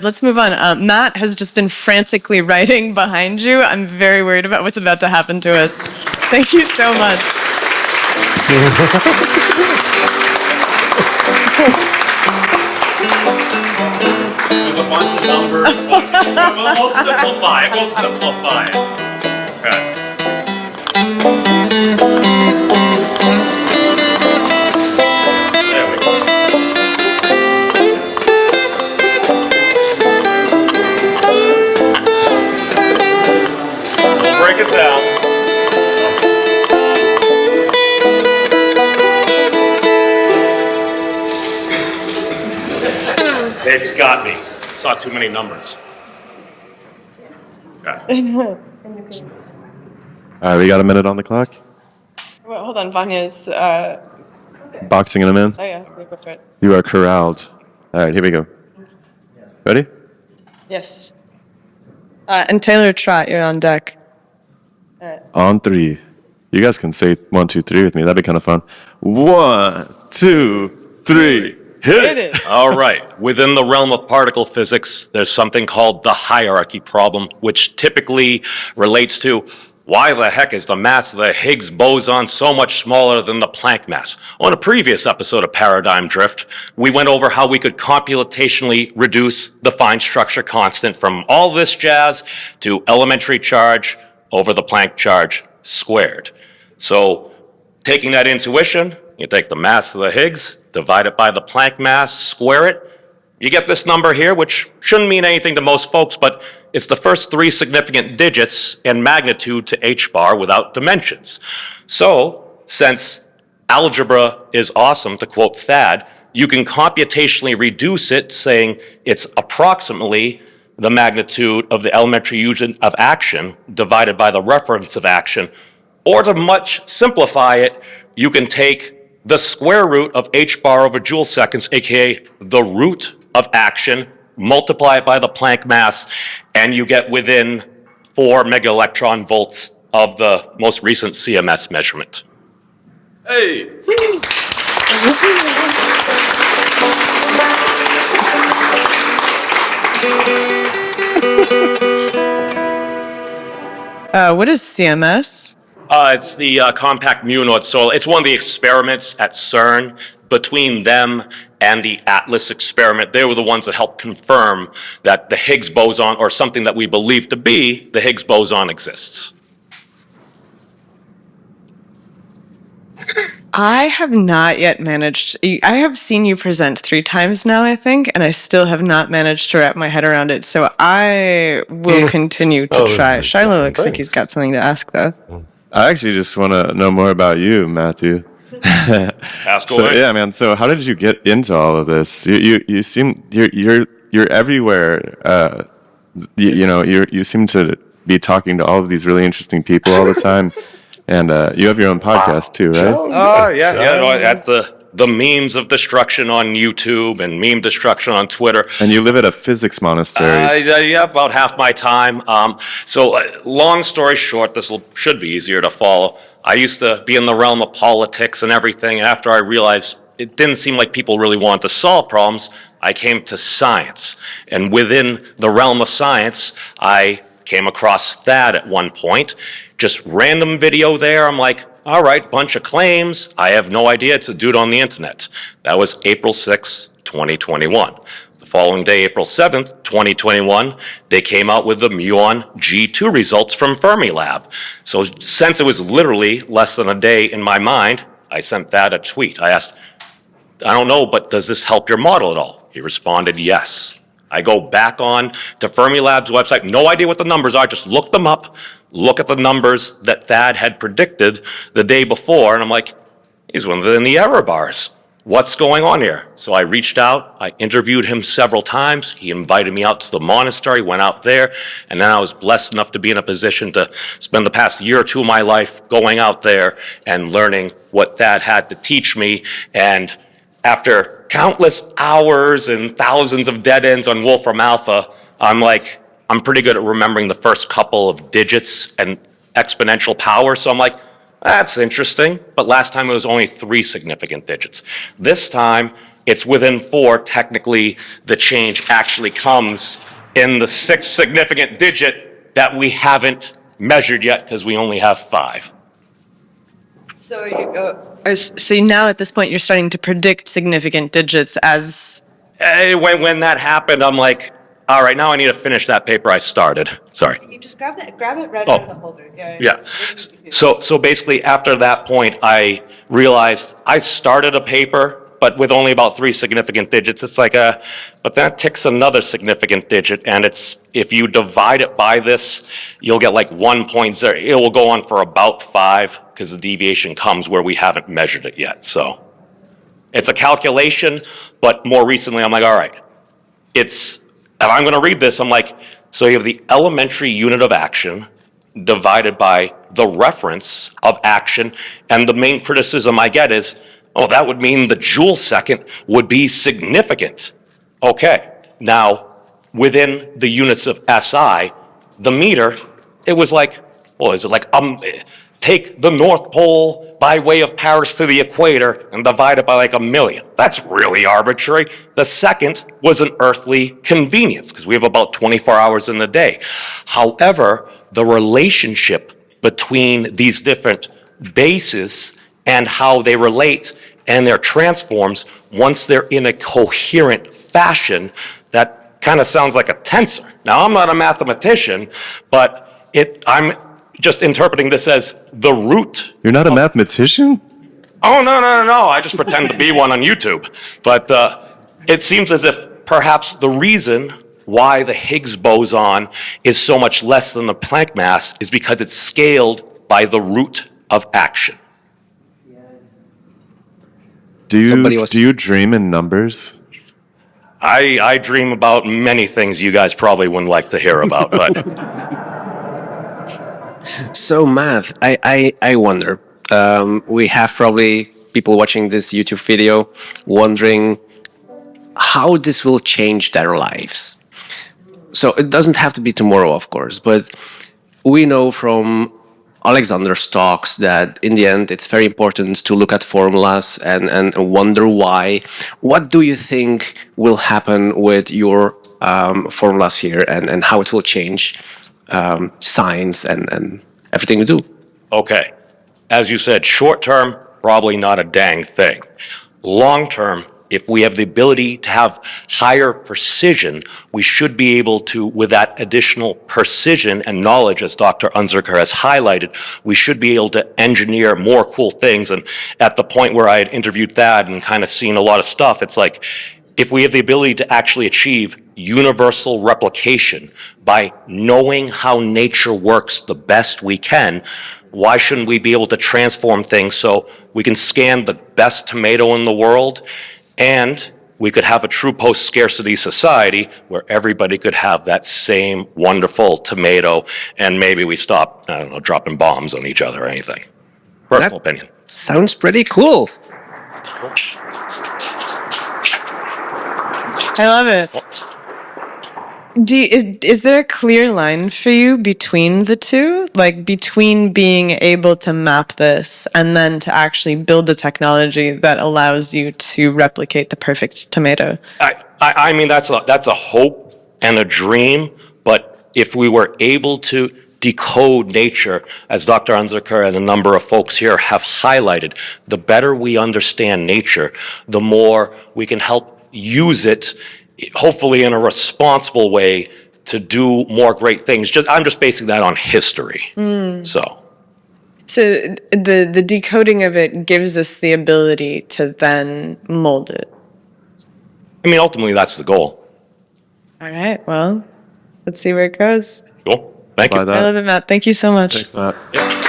Let's move on. Matt has just been frantically writing behind you. I'm very worried about what's about to happen to us. Thank you so much. There's a bunch of numbers. We'll simplify it. Okay. There we go. We'll break it down. It's got me. Saw too many numbers. Okay. All right, we got a minute on the clock. Well, hold on, Vanya's. Boxing him in. Oh yeah, go for it. You are corralled. All right, here we go. Ready? Yes. And Taylor Trott, you're on deck. On three. You guys can say 1, 2, 3 with me. That'd be kind of fun. 1, 2, 3. Hit it! All right. Within the realm of particle physics, there's something called the hierarchy problem, which typically relates to why the heck is the mass of the Higgs boson so much smaller than the Planck mass? On a previous episode of Paradigm Drift, we went over how we could computationally reduce the fine structure constant from all this jazz to elementary charge over the Planck charge squared. So taking that intuition, you take the mass of the Higgs, divide it by the Planck mass, square it, you get this number here, which shouldn't mean anything to most folks, but it's the first 3 significant digits in magnitude to hbar without dimensions. So, since algebra is awesome, to quote Thad, you can computationally reduce it, saying it's approximately the magnitude of the elementary unit of action divided by the reference of action. Or to much simplify it, you can take the square root of hbar over Joule seconds, aka the root of action, multiply it by the Planck mass, and you get within 4 megaelectron volts of the most recent CMS measurement. Hey! What is CMS? It's the compact mu node. So it's one of the experiments at CERN. Between them and the Atlas experiment, they were the ones that helped confirm that the Higgs boson, or something that we believe to be the Higgs boson, exists. I have not yet managed. I have seen you present 3 times now, I think, and I still have not managed to wrap my head around it. So I will continue to try. Shiloh looks like he's got something to ask, though. I actually just want to know more about you, Matthew. Ask away. So yeah, man. So how did you get into all of this? You seem you're everywhere. You seem to be talking to all of these really interesting people all the time, and you have your own podcast too, right? Oh yeah. At the memes of destruction on YouTube and meme destruction on Twitter. And you live at a Physics Monastery. Yeah, about half my time. Long story short, should be easier to follow. I used to be in the realm of politics and everything, and after I realized it didn't seem like people really wanted to solve problems, I came to science. And within the realm of science, I came across that at one point. Just random video there. I'm like, all right, bunch of claims. I have no idea. It's a dude on the internet. That was April 6th, 2021. The following day, April 7th, 2021, they came out with the muon G2 results from Fermilab. So since it was literally less than a day in my mind, I sent that a tweet. I asked, I don't know, but does this help your model at all? He responded, yes. I go back on to Fermilab's website, no idea what the numbers are, just look them up, look at the numbers that Thad had predicted the day before, and I'm like, he's within the error bars. What's going on here? So I reached out, I interviewed him several times, he invited me out to the monastery, went out there, and then I was blessed enough to be in a position to spend the past year or 2 of my life going out there and learning what Thad had to teach me. And after countless hours and thousands of dead ends on Wolfram Alpha, I'm pretty good at remembering the first couple of digits and exponential power, so I'm like, that's interesting. But last time it was only 3 significant digits. This time, it's within 4. Technically, the change actually comes in the 6th significant digit that we haven't measured yet because we only have 5. So so now at this point you're starting to predict significant digits as... When that happened, I'm like, all right, now I need to finish that paper I started. Sorry. You just grab it right out of the holder. Yeah. So basically, after that point, I realized I started a paper, but with only about 3 significant digits. It's like but that ticks another significant digit, and if you divide it by this, you'll get like 1.0. It will go on for about 5 because the deviation comes where we haven't measured it yet. So it's a calculation, but more recently, I'm like, all right, if I'm going to read this, I'm like, so you have the elementary unit of action divided by the reference of action, and the main criticism I get is, oh, that would mean the joule second would be significant. Okay, now, within the units of SI, the meter, it was like, well, is it like, take the North Pole by way of Paris to the equator and divide it by like 1,000,000. That's really arbitrary. The second was an earthly convenience because we have about 24 hours in the day. However, the relationship between these different bases and how they relate and their transforms, once they're in a coherent fashion, that kind of sounds like a tensor. Now, I'm not a mathematician, but I'm just interpreting this as the root. You're not a mathematician? Oh, no. I just pretend to be one on YouTube. But it seems as if perhaps the reason why the Higgs boson is so much less than the Planck mass is because it's scaled by the root of action. Do you dream in numbers? I dream about many things you guys probably wouldn't like to hear about, but... So math, I wonder, we have probably people watching this YouTube video wondering how this will change their lives. So it doesn't have to be tomorrow, of course, but we know from Alexander's talks that in the end it's very important to look at formulas and wonder why. What do you think will happen with your formulas here and how it will change science and everything you do? Okay. As you said, short term, probably not a dang thing. Long term, if we have the ability to have higher precision, we should be able to, with that additional precision and knowledge, as Dr. Unzerker has highlighted, we should be able to engineer more cool things. And at the point where I had interviewed Thad and kind of seen a lot of stuff, it's like, if we have the ability to actually achieve universal replication by knowing how nature works the best we can, why shouldn't we be able to transform things so we can scan the best tomato in the world and we could have a true post-scarcity society where everybody could have that same wonderful tomato and maybe we stop, I don't know, dropping bombs on each other or anything. Personal opinion. Sounds pretty cool. I love it. Is there a clear line for you between the two? Like between being able to map this and then to actually build a technology that allows you to replicate the perfect tomato? I mean, that's a hope and a dream, but if we were able to decode nature, as Dr. Unzerker and a number of folks here have highlighted, the better we understand nature, the more we can help use it, hopefully in a responsible way, to do more great things. I'm just basing that on history. So the decoding of it gives us the ability to then mold it. I mean, ultimately, that's the goal. All right. Well, let's see where it goes. Cool. Thank you. I love it, Matt. Thank you so much. Thanks, Matt. Yeah.